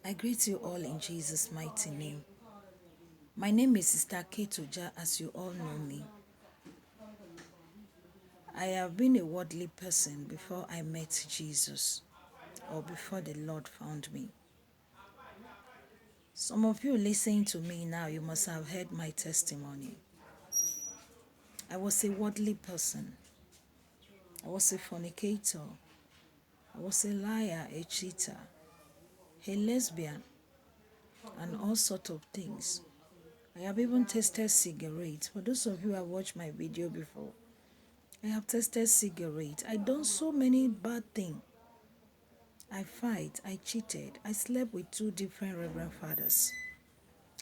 I greet you all in Jesus' mighty name. My name is Sister Ketuja, as you all know me. I have been a worldly person before I met Jesus, or before the Lord found me. Some of you listening to me now, you must have heard my testimony. I was a worldly person. I was a fornicator. I was a liar, a cheater, a lesbian, and all sorts of things. I have even tasted cigarettes. For those of you who have watched my video before, I have tasted cigarettes. I done so many bad things. I fight, I cheated, I slept with two different Reverend Fathers.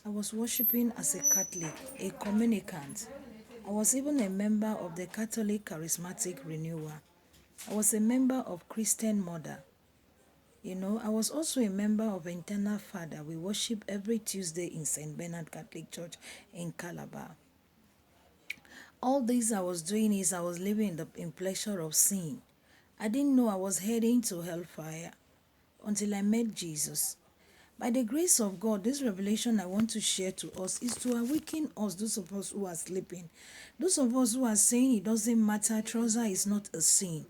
I was worshiping as a Catholic, a communicant. I was even a member of the Catholic Charismatic Renewal. I was a member of Christian Mother. I was also a member of Eternal Father. We worship every Tuesday in St. Bernard Catholic Church in Calabar. All this I was doing is I was living in pleasure of sin. I didn't know I was heading to hellfire until I met Jesus. By the grace of God, this revelation I want to share to us is to awaken us, those of us who are sleeping. Those of us who are saying it doesn't matter, trouser is not a sin.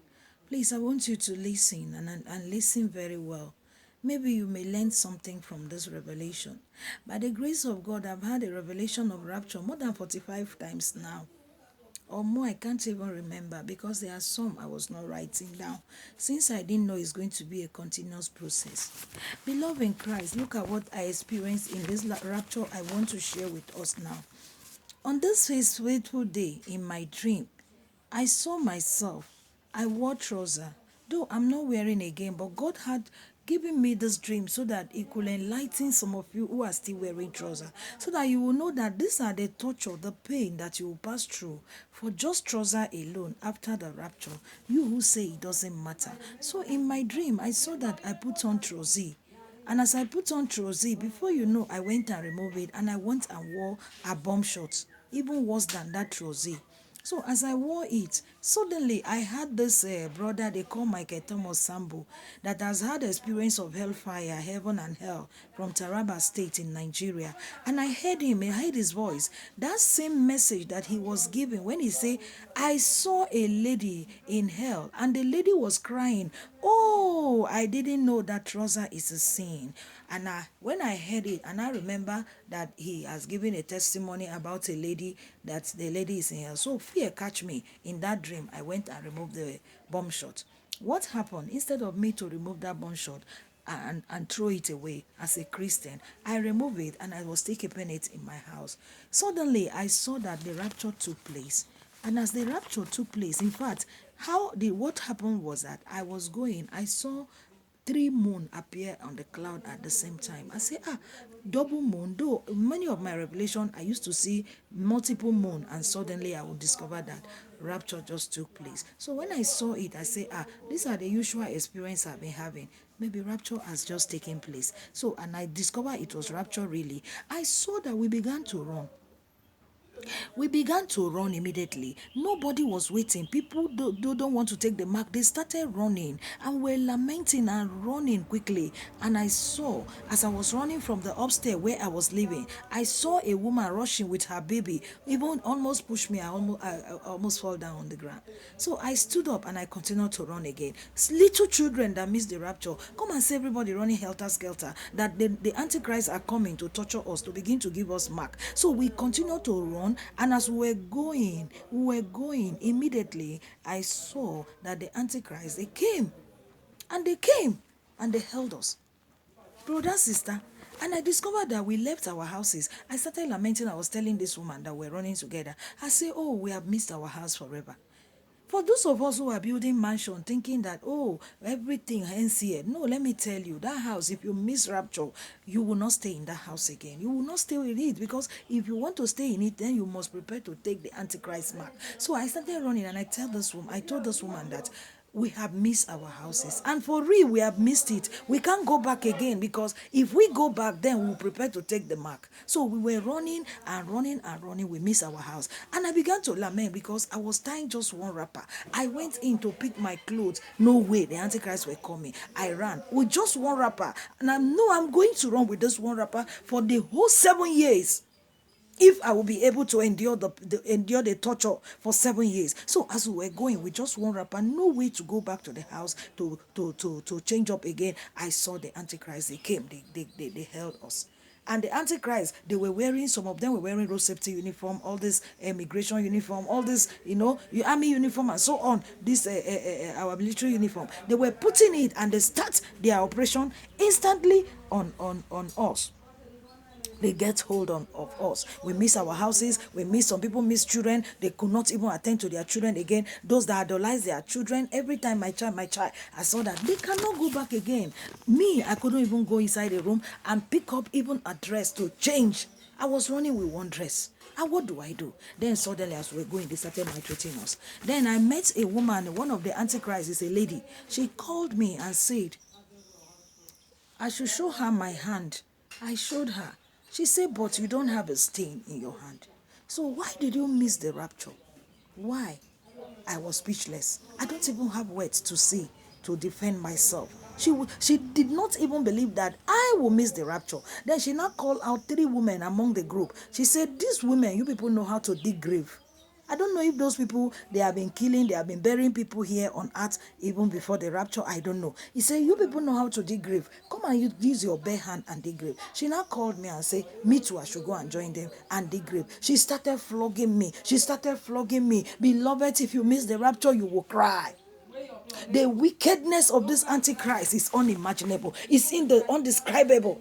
Please, I want you to listen and listen very well. Maybe you may learn something from this revelation. By the grace of God, I've had a revelation of rapture more than 45 times now or more. I can't even remember because there are some I was not writing down since I didn't know it's going to be a continuous process. Beloved in Christ, look at what I experienced in this rapture I want to share with us now. On this fateful day in my dream, I saw myself. I wore trouser, though I'm not wearing again, but God had given me this dream so that it could enlighten some of you who are still wearing trouser, so that you will know that these are the torture, the pain that you will pass through for just trouser alone after the rapture. You who say it doesn't matter. So in my dream, I saw that I put on trouser. And as I put on trouser, before you know, I went and removed it and I went and wore a bomb shorts, even worse than that trouser. So as I wore it, suddenly I had this brother they call Michael Thomas Sambo that has had experience of hellfire, heaven and hell from Taraba State in Nigeria. And I heard him, I heard his voice. That same message that he was giving when he said, I saw a lady in hell and the lady was crying, oh, I didn't know that trouser is a sin. And when I heard it, and I remember that he has given a testimony about a lady, that the lady is in hell. So fear catch me. In that dream, I went and removed the bomb shot. What happened? Instead of me to remove that bomb shot and throw it away as a Christian, I removed it and I was still keeping it in my house. Suddenly, I saw that the rapture took place. And as the rapture took place, in fact, what happened was that I saw three moon appear on the cloud at the same time. I say, double moon. Though many of my revelation, I used to see multiple moon, and suddenly I would discover that rapture just took place. So when I saw it, I say, these are the usual experience I've been having. Maybe rapture has just taken place. So, and I discovered it was rapture really. I saw that we began to run. We began to run immediately. Nobody was waiting. People don't want to take the mark. They started running and were lamenting and running quickly. And I saw, as I was running from the upstairs where I was living, I saw a woman rushing with her baby, even almost pushed me. I almost fall down on the ground. So I stood up and I continued to run again. Little children that missed the rapture, come and see everybody running helter skelter, that the Antichrist are coming to torture us, to begin to give us mark. So we continue to run, and as we were going, immediately I saw that the Antichrist, they came and they held us, brother, sister. And I discovered that we left our houses. I started lamenting. I was telling this woman that we're running together. I say, oh, we have missed our house forever. For those of us who are building mansion thinking that, oh, everything ends here. No, let me tell you, that house, if you miss rapture, you will not stay in that house again. You will not stay in it, because if you want to stay in it, then you must prepare to take the Antichrist mark. So I started running and I told this woman that we have missed our houses. And for real, we have missed it. We can't go back again, because if we go back, then we'll prepare to take the mark. So we were running and running and running. We missed our house. And I began to lament because I was tying just one wrapper. I went in to pick my clothes. No way, the Antichrist were coming. I ran with just one wrapper. And I'm going to run with this one wrapper for the whole 7 years, if I will be able to endure the torture for 7 years. So as we were going with just one wrapper, no way to go back to the house to change up again, I saw the Antichrist. They came, they held us. And the Antichrist, they were wearing, some of them were wearing road safety uniform, all this immigration uniform, all this, army uniform and so on, this our military uniform. They were putting it, and they start their operation instantly on us. They get hold on of us. We miss our houses. We miss, some people miss children. They could not even attend to their children again. Those that idolize their children, every time my child, I saw that they cannot go back again. Me, I couldn't even go inside a room and pick up even a dress to change. I was running with one dress. And what do I do? Then suddenly, as we were going, they started maltreating us. Then I met a woman, one of the Antichrists is a lady. She called me and said I should show her my hand. I showed her. She said, but you don't have a stain in your hand. So why did you miss the rapture? Why? I was speechless. I don't even have words to say to defend myself. She did not even believe that I will miss the rapture. Then she now called out 3 women among the group. She said, these women, you people know how to dig grave. I don't know if those people, they have been killing, they have been burying people here on earth even before the rapture. I don't know. He said, you people know how to dig grave. Come and use your bare hand and dig grave. She now called me and said, me too, I should go and join them and dig grave. She started flogging me. Beloved, if you miss the rapture, you will cry. The wickedness of this Antichrist is unimaginable. It's in the undescribable.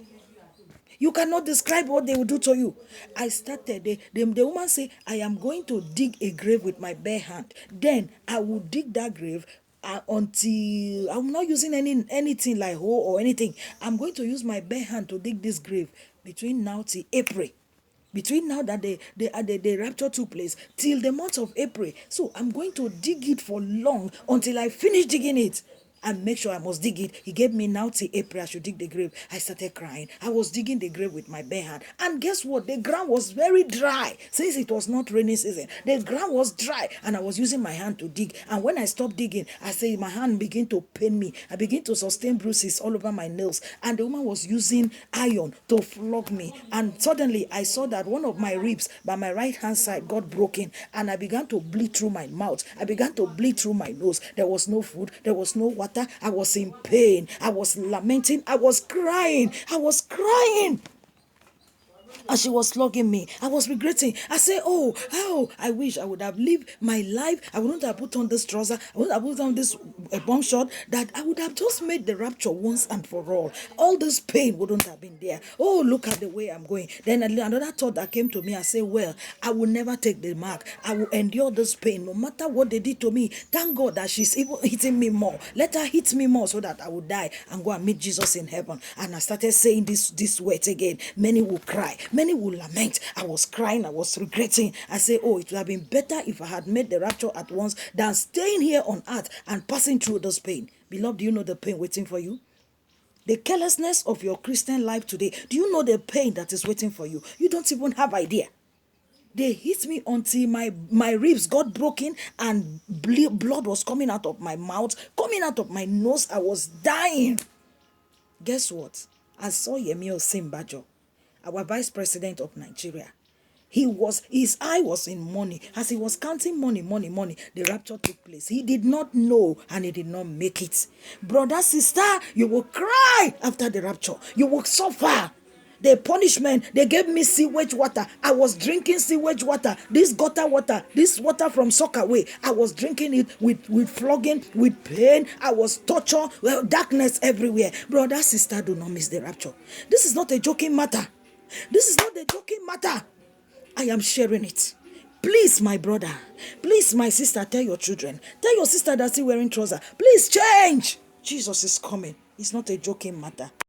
You cannot describe what they will do to you. I started, the woman said, I am going to dig a grave with my bare hand. Then I will dig that grave until I'm not using anything like hoe or anything. I'm going to use my bare hand to dig this grave between now till April. Between now that the rapture took place till the month of April. So I'm going to dig it for long until I finish digging it. And make sure I must dig it. He gave me now till April I should dig the grave. I started crying. I was digging the grave with my bare hand. And guess what? The ground was very dry. Since it was not rainy season, the ground was dry. And I was using my hand to dig. And when I stopped digging, I say my hand began to pain me. I began to sustain bruises all over my nails. And the woman was using iron to flog me. And suddenly I saw that one of my ribs by my right hand side got broken. And I began to bleed through my mouth. I began to bleed through my nose. There was no food. There was no water. I was in pain. I was lamenting. I was crying. And she was slugging me. I was regretting. I said, oh, I wish I would have lived my life. I wouldn't have put on this trouser. I wouldn't have put on this bomb shot. That I would have just made the rapture once and for all. All this pain wouldn't have been there. Oh, look at the way I'm going. Then another thought that came to me, I said, well, I will never take the mark. I will endure this pain no matter what they did to me. Thank God that she's even hitting me more. Let her hit me more so that I will die and go and meet Jesus in heaven. And I started saying this words again. Many will cry. Many will lament. I was crying. I was regretting. I say, it would have been better if I had made the rapture at once than staying here on earth and passing through this pain. Beloved, do you know the pain waiting for you? The carelessness of your Christian life today. Do you know the pain that is waiting for you? You don't even have idea. They hit me until my ribs got broken and blood was coming out of my mouth, coming out of my nose. I was dying. Guess what? I saw Yemi Osinbajo, our vice president of Nigeria. His eye was in money. As he was counting money, the rapture took place. He did not know and he did not make it. Brother, sister, you will cry after the rapture. You will suffer. The punishment, they gave me sewage water. I was drinking sewage water. This gutter water, this water from Sockaway. I was drinking it with flogging, with pain. I was tortured, darkness everywhere. Brother, sister, do not miss the rapture. This is not a joking matter. I am sharing it. Please, my brother. Please, my sister, tell your children. Tell your sister that's still wearing trousers. Please change. Jesus is coming. It's not a joking matter.